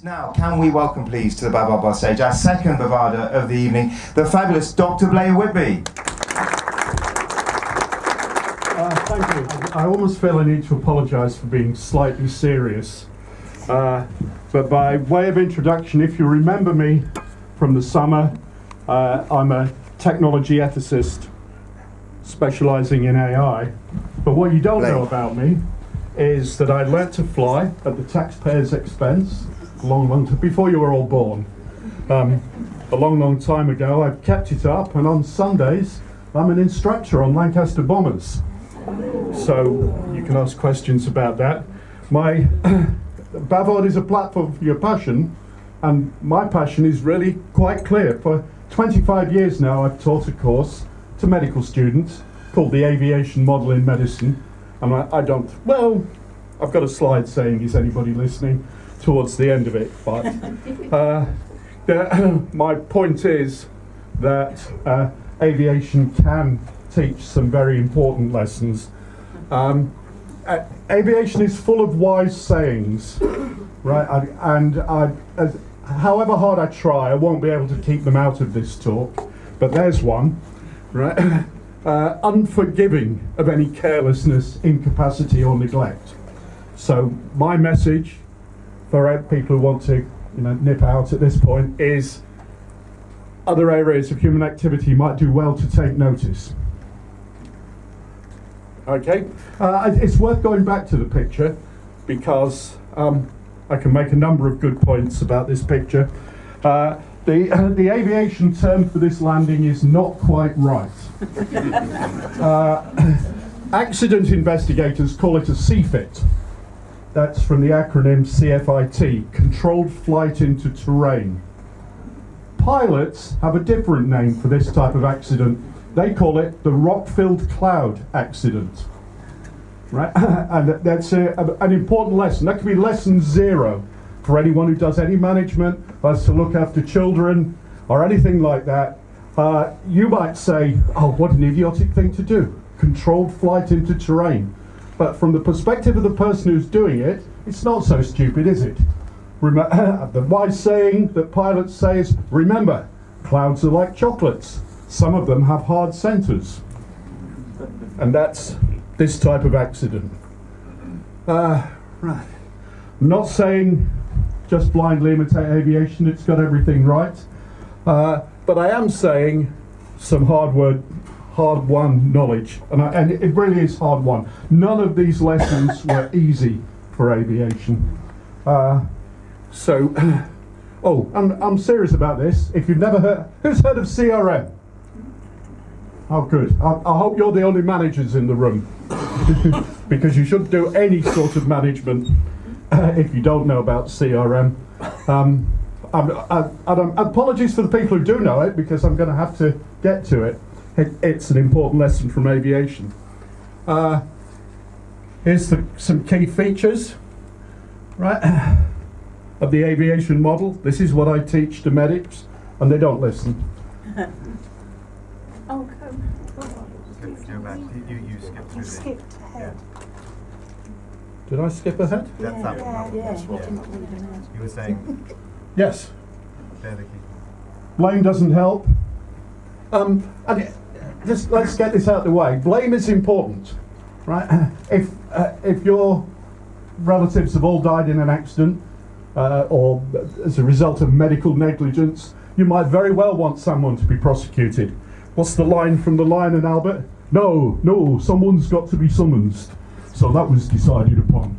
Now, can we welcome, please, to the Bavard Bar stage, our second Bavarder of the evening, the fabulous Dr. Blay Whitby. Thank you. I almost feel I need to apologise for being slightly serious. But by way of introduction, if you remember me from the summer, I'm a technology ethicist specialising in AI. But what you don't know about me is that I learnt to fly at the taxpayer's expense before you were all born. A long time ago. I've kept it up, and on Sundays I'm an instructor on Lancaster bombers. So you can ask questions about that. My Bavard is a platform for your passion, and my passion is really quite clear. For 25 years now I've taught a course to medical students called the Aviation Model in Medicine, and I've got a slide saying, is anybody listening, towards the end of it, but my point is that aviation can teach some very important lessons. Aviation is full of wise sayings, right? However hard I try, I won't be able to keep them out of this talk, but there's one, right? Unforgiving of any carelessness, incapacity or neglect. So my message for people who want to nip out at this point is other areas of human activity might do well to take notice. Okay, it's worth going back to the picture because I can make a number of good points about this picture. The aviation term for this landing is not quite right. Accident investigators call it a CFIT. That's from the acronym CFIT, Controlled Flight into Terrain. Pilots have a different name for this type of accident. They call it the rock-filled cloud accident. Right? And that's an important lesson. That could be lesson 0 for anyone who does any management, has to look after children, or anything like that. You might say, oh, what an idiotic thing to do. Controlled flight into terrain. But from the perspective of the person who's doing it, it's not so stupid, is it? The wise saying that pilots say is, remember, clouds are like chocolates. Some of them have hard centres. And that's this type of accident. Right. I'm not saying just blindly imitate aviation, it's got everything right. But I am saying some hard-won knowledge, and it really is hard-won. None of these lessons were easy for aviation. I'm serious about this. If you've never heard, who's heard of CRM? Oh, good. I hope you're the only managers in the room, because you shouldn't do any sort of management if you don't know about CRM. Apologies for the people who do know it, because I'm going to have to get to it. It's an important lesson from aviation. Here's some key features, right, of the aviation model. This is what I teach to medics, and they don't listen. Oh, Go back. You skipped through skipped ahead. Did I skip ahead? That's that one. Yeah. You were saying Yes. they're the key. Blame doesn't help. Just let's get this out of the way. Blame is important, right? If your relatives have all died in an accident or as a result of medical negligence, you might very well want someone to be prosecuted. What's the line from The Lion and Albert? No, someone's got to be summoned. So that was decided upon.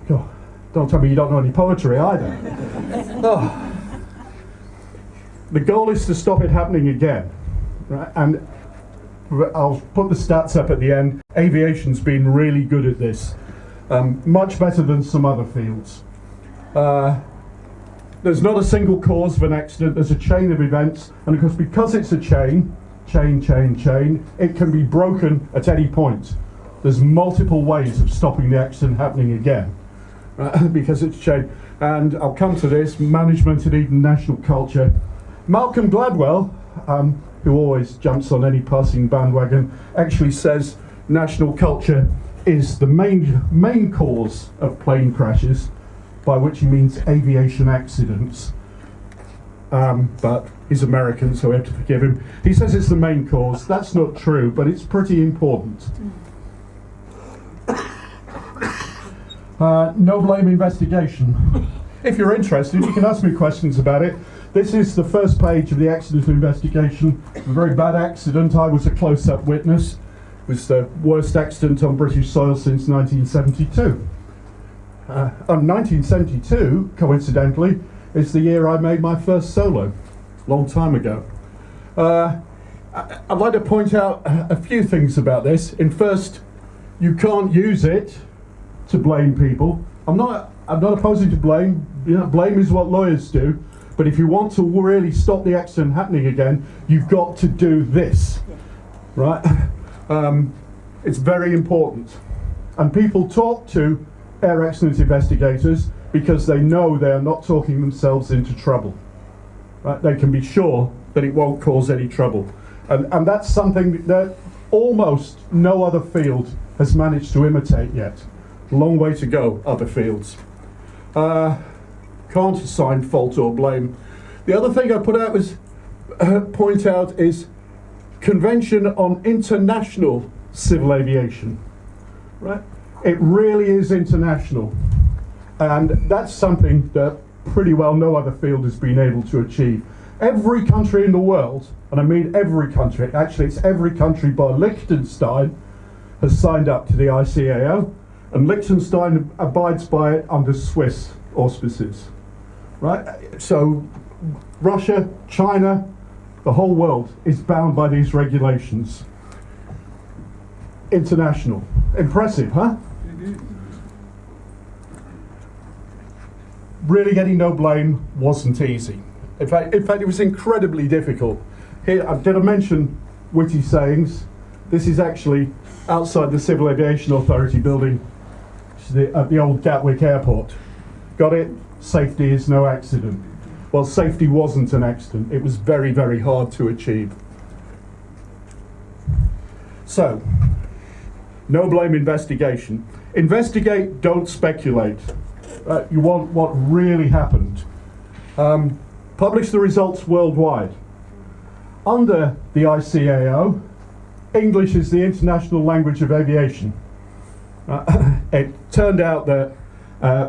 God, don't tell me you don't know any poetry either. Oh. The goal is to stop it happening again. Right? And I'll put the stats up at the end. Aviation's been really good at this. Much better than some other fields. There's not a single cause of an accident, there's a chain of events, and of course because it's a chain, it can be broken at any point. There's multiple ways of stopping the accident happening again, because it's a chain. And I'll come to this, management and even national culture. Malcolm Gladwell, who always jumps on any passing bandwagon, actually says national culture is the main cause of plane crashes. by which he means aviation accidents. But he's American, so we have to forgive him. He says it's the main cause. That's not true, but it's pretty important. No blame investigation. If you're interested, you can ask me questions about it. This is the first page of the accident investigation. A very bad accident. I was a close-up witness. It was the worst accident on British soil since 1972. 1972, coincidentally, is the year I made my first solo, long time ago. I'd like to point out a few things about this. First, you can't use it to blame people. I'm not opposing to blame. You know, blame is what lawyers do. But if you want to really stop the accident happening again, you've got to do this, right? It's very important. And people talk to air accident investigators because they know they are not talking themselves into trouble. Right? They can be sure that it won't cause any trouble. And that's something that almost no other field has managed to imitate yet. Long way to go, other fields. Can't assign fault or blame. The other thing I point out is Convention on International Civil Aviation. Right? It really is international. And that's something that pretty well no other field has been able to achieve. Every country in the world, and I mean every country, actually it's every country bar Liechtenstein, has signed up to the ICAO, and Liechtenstein abides by it under Swiss auspices. Right? So Russia, China, the whole world is bound by these regulations. International. Impressive, huh? Really getting no blame wasn't easy. In fact, it was incredibly difficult. Here, did I mention witty sayings? This is actually outside the Civil Aviation Authority building at the old Gatwick Airport. Got it? Safety is no accident. Well, safety wasn't an accident. It was very, very hard to achieve. So, no blame investigation. Investigate, don't speculate. You want what really happened. Publish the results worldwide. Under the ICAO, English is the international language of aviation. It turned out that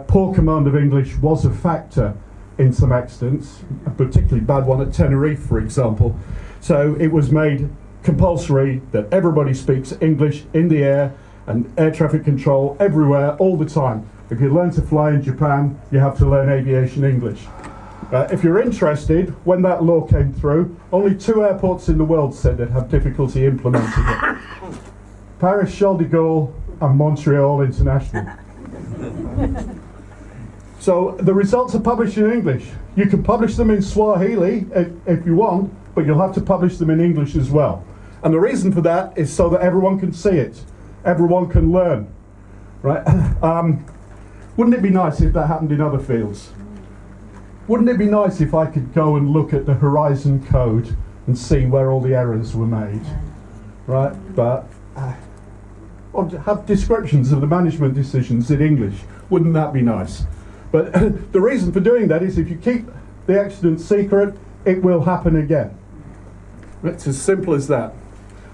poor command of English was a factor in some accidents, a particularly bad one at Tenerife, for example. So it was made compulsory that everybody speaks English in the air and air traffic control everywhere, all the time. If you learn to fly in Japan, you have to learn aviation English. If you're interested, when that law came through, only 2 airports in the world said they'd have difficulty implementing it. Paris Charles de Gaulle and Montreal International. So the results are published in English. You can publish them in Swahili if you want, but you'll have to publish them in English as well. And the reason for that is so that everyone can see it. Everyone can learn. Right? Wouldn't it be nice if that happened in other fields? Wouldn't it be nice if I could go and look at the Horizon Code and see where all the errors were made? Right? But or have descriptions of the management decisions in English. Wouldn't that be nice? But the reason for doing that is if you keep the accident secret, it will happen again. It's as simple as that.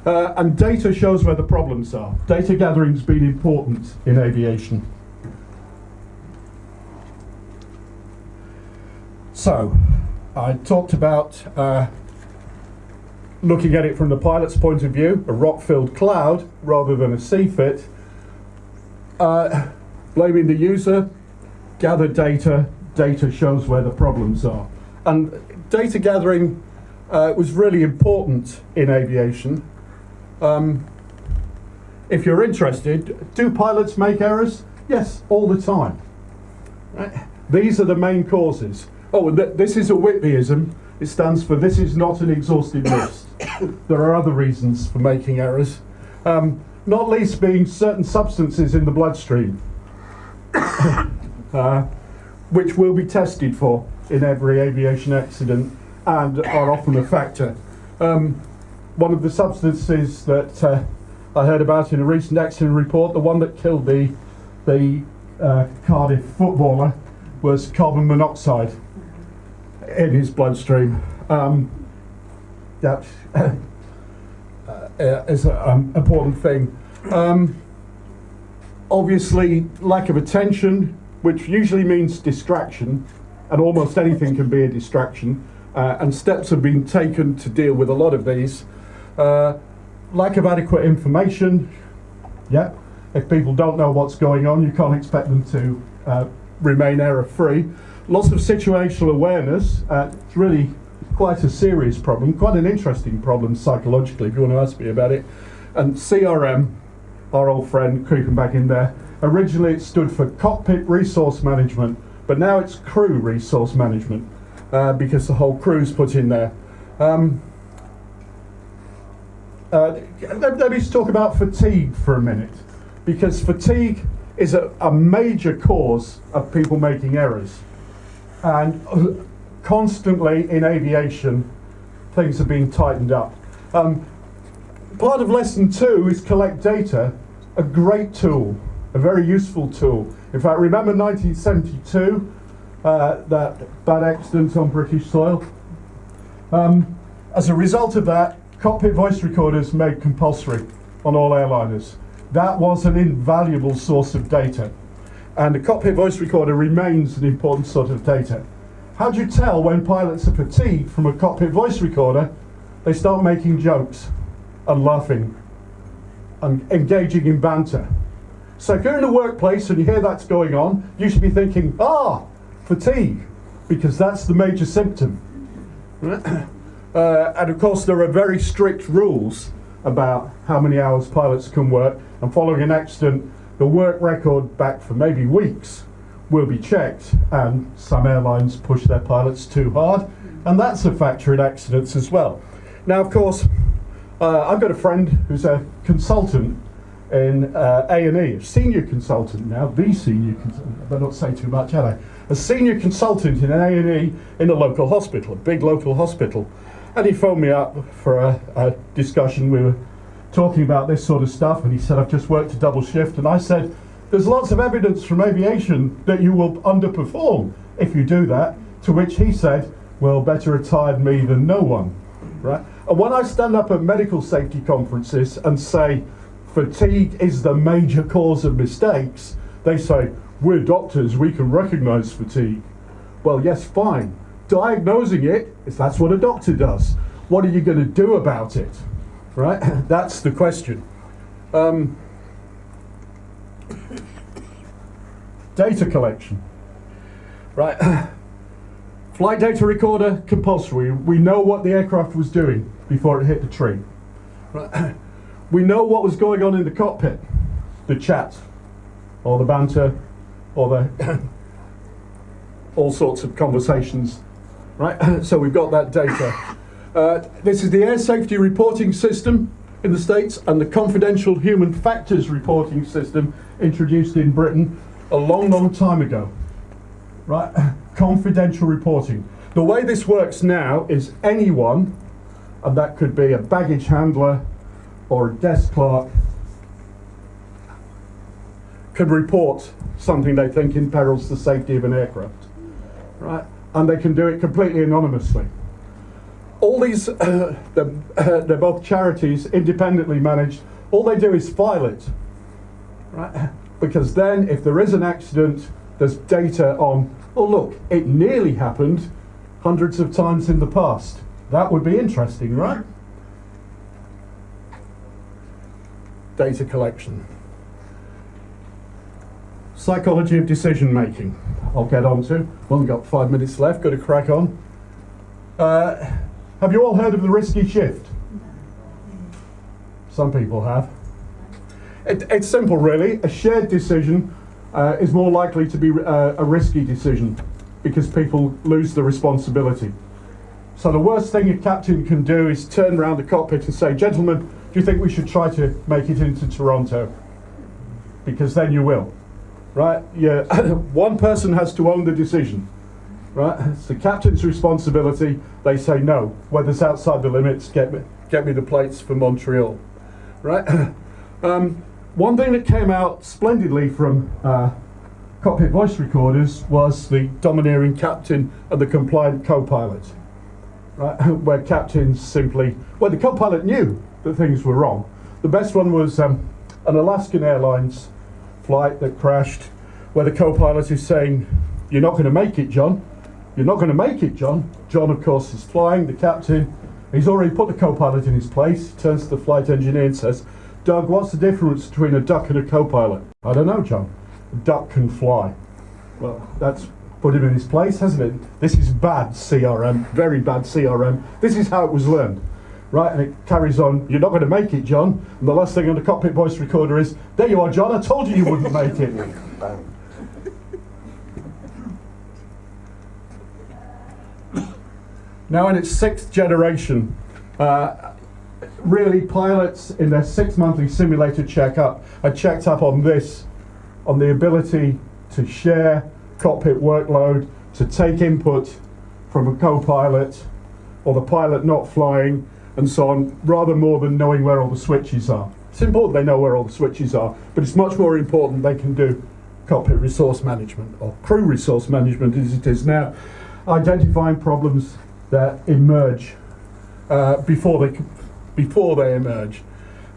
And data shows where the problems are. Data gathering's been important in aviation. So, I talked about looking at it from the pilot's point of view, a rock-filled cloud rather than a CFIT. Blaming the user, gather data, data shows where the problems are. And data gathering was really important in aviation. If you're interested, do pilots make errors? Yes, all the time. Right? These are the main causes. Oh, this is a Whitbyism. It stands for this is not an exhaustive list. There are other reasons for making errors, not least being certain substances in the bloodstream, which will be tested for in every aviation accident and are often a factor. One of the substances that I heard about in a recent accident report, the one that killed the Cardiff footballer, was carbon monoxide in his bloodstream. That is an important thing. Obviously, lack of attention, which usually means distraction, and almost anything can be a distraction, and steps have been taken to deal with a lot of these. Lack of adequate information. Yeah, if people don't know what's going on, you can't expect them to remain error-free. Lots of situational awareness. It's really quite a serious problem, quite an interesting problem psychologically, if you want to ask me about it. And CRM, our old friend, creeping back in there. Originally it stood for Cockpit Resource Management, but now it's Crew Resource Management, because the whole crew's put in there. Let me talk about fatigue for a minute, because fatigue is a major cause of people making errors. And constantly in aviation, things are being tightened up. Part of lesson 2 is collect data, a great tool, a very useful tool. In fact, remember 1972, that bad accident on British soil? As a result of that, cockpit voice recorders made compulsory on all airliners. That was an invaluable source of data. And the cockpit voice recorder remains an important sort of data. How do you tell when pilots are fatigued from a cockpit voice recorder? They start making jokes and laughing and engaging in banter. So if you're in the workplace and you hear that's going on, you should be thinking, fatigue, because that's the major symptom. And of course there are very strict rules about how many hours pilots can work, and following an accident, the work record back for maybe weeks will be checked, and some airlines push their pilots too hard, and that's a factor in accidents as well. Now, of course, I've got a friend who's a consultant in A&E, a senior consultant now, the senior consultant, I better not say too much, had I? A senior consultant in an A&E in a local hospital, a big local hospital. And he phoned me up for a discussion. We were talking about this sort of stuff, and he said, I've just worked a double shift, and I said, there's lots of evidence from aviation that you will underperform if you do that, to which he said, well, better a tired me than no one, right? And when I stand up at medical safety conferences and say fatigue is the major cause of mistakes, they say, we're doctors, we can recognize fatigue. Well, yes, fine. Diagnosing it, if that's what a doctor does. What are you going to do about it, right? That's the question. Data collection, right? Flight data recorder, compulsory. We know what the aircraft was doing before it hit the tree. Right? We know what was going on in the cockpit, the chat, or the banter, or the all sorts of conversations, right? So we've got that data. This is the Air Safety Reporting System in the States and the Confidential Human Factors Reporting System introduced in Britain a long, long time ago, right? Confidential reporting. The way this works now is anyone, and that could be a baggage handler or a desk clerk, can report something they think imperils the safety of an aircraft, right? And they can do it completely anonymously. All these, they're both charities, independently managed. All they do is file it, right? Because then if there is an accident, there's data on, oh look, it nearly happened hundreds of times in the past. That would be interesting, right? Data collection. Psychology of decision making. I'll get on to. Well, we've got 5 minutes left, got to crack on. Have you all heard of the risky shift? Some people have. It's simple, really. A shared decision is more likely to be a risky decision because people lose the responsibility. So the worst thing a captain can do is turn around the cockpit and say, gentlemen, do you think we should try to make it into Toronto? Because then you will, right? Yeah. One person has to own the decision, right? It's the captain's responsibility. They say, no, weather's outside the limits, get me the plates for Montreal, right? One thing that came out splendidly from cockpit voice recorders was the domineering captain and the compliant co-pilot, right? Where captains simply, well, the co-pilot knew that things were wrong. The best one was an Alaskan Airlines flight that crashed, where the co-pilot is saying, "You're not going to make it, John. You're not going to make it, John." John, of course, is flying. The captain, he's already put the co-pilot in his place. He turns to the flight engineer and says, "Doug, what's the difference between a duck and a co-pilot?" "I don't know, John. A duck can fly." Well, that's put him in his place, hasn't it? This is bad CRM, very bad CRM. This is how it was learned, right? And it carries on, "You're not going to make it, John." And the last thing on the cockpit voice recorder is, "There you are, John. I told you you wouldn't make it." Now in its 6th generation, really pilots in their 6-monthly simulator checkup are checked up on this, on the ability to share cockpit workload, to take input from a co-pilot or the pilot not flying and so on, rather more than knowing where all the switches are. It's important they know where all the switches are, but it's much more important they can do cockpit resource management, or crew resource management as it is now, identifying problems that emerge before they emerge.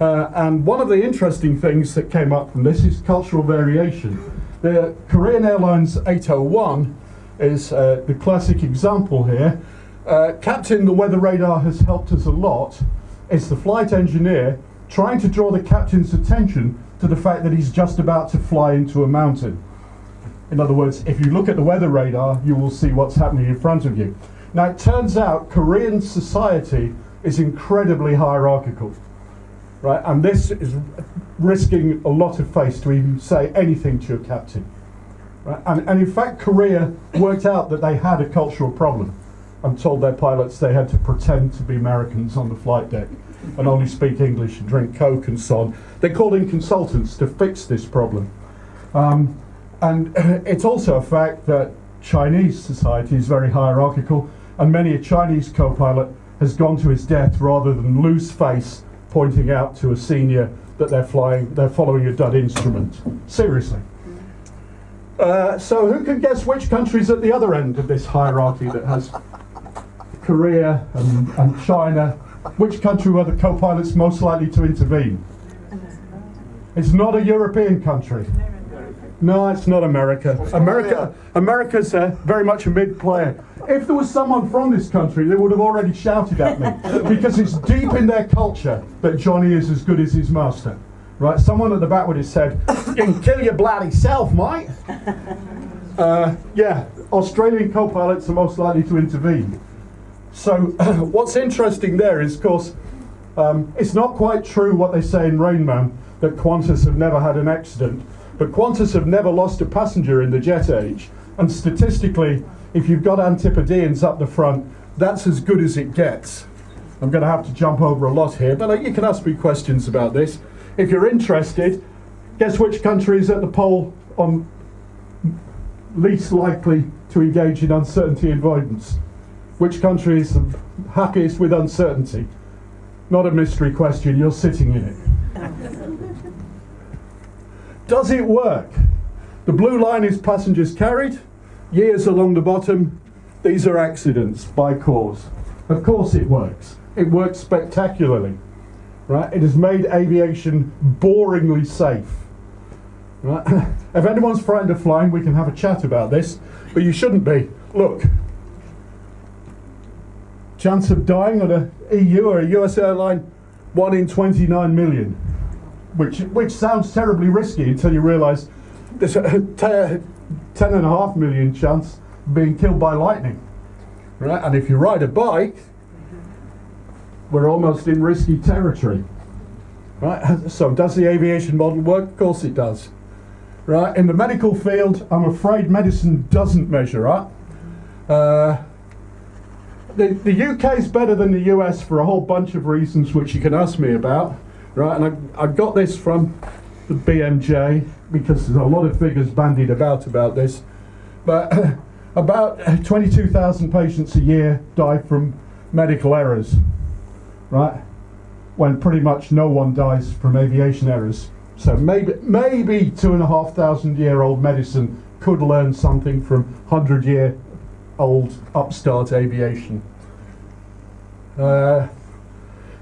And one of the interesting things that came up from this is cultural variation. The Korean Airlines 801 is the classic example here. Captain, the weather radar has helped us a lot. It's the flight engineer trying to draw the captain's attention to the fact that he's just about to fly into a mountain. In other words, if you look at the weather radar, you will see what's happening in front of you. Now, it turns out Korean society is incredibly hierarchical, right? And this is risking a lot of face to even say anything to your captain, right? And in fact, Korea worked out that they had a cultural problem and told their pilots they had to pretend to be Americans on the flight deck and only speak English and drink Coke and so on. They called in consultants to fix this problem. And it's also a fact that Chinese society is very hierarchical, and many a Chinese co-pilot has gone to his death rather than lose face pointing out to a senior that they're following a dud instrument. Seriously. So who can guess which country's at the other end of this hierarchy that has Korea and China? Which country were the co-pilots most likely to intervene? It's not a European country. No, it's not America. America's very much a mid-player. If there was someone from this country, they would have already shouted at me, because it's deep in their culture that Johnny is as good as his master. Right? Someone at the back would have said, "You can kill your bloody self, mate." Yeah, Australian co-pilots are most likely to intervene. So what's interesting there is, of course, it's not quite true what they say in Rain Man, that Qantas have never had an accident. But Qantas have never lost a passenger in the jet age. And statistically, if you've got Antipodeans up the front, that's as good as it gets. I'm going to have to jump over a lot here, but you can ask me questions about this. If you're interested, guess which country is at the pole on least likely to engage in uncertainty avoidance? Which country is the happiest with uncertainty? Not a mystery question, you're sitting in it. Does it work? The blue line is passengers carried. Years along the bottom, these are accidents by cause. Of course it works. It works spectacularly. Right? It has made aviation boringly safe. Right? If anyone's frightened of flying, we can have a chat about this, but you shouldn't be. Look, chance of dying on a EU or a US airline, 1 in 29 million. Which sounds terribly risky until you realise there's a 10.5 million chance of being killed by lightning. Right? And if you ride a bike, we're almost in risky territory. Right? So does the aviation model work? Of course it does. Right? In the medical field, I'm afraid medicine doesn't measure up. The UK is better than the US for a whole bunch of reasons which you can ask me about. Right, and I got this from the BMJ because there's a lot of figures bandied about this. But about 22,000 patients a year die from medical errors, right? When pretty much no one dies from aviation errors. So maybe 2,500-year-old medicine could learn something from 100-year-old upstart aviation.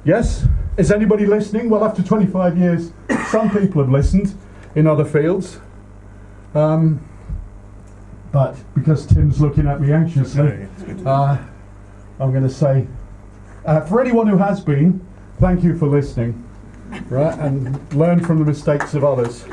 Yes, is anybody listening? Well, after 25 years, some people have listened in other fields. But because Tim's looking at me anxiously, I'm going to say, for anyone who has been, thank you for listening, right, and learn from the mistakes of others.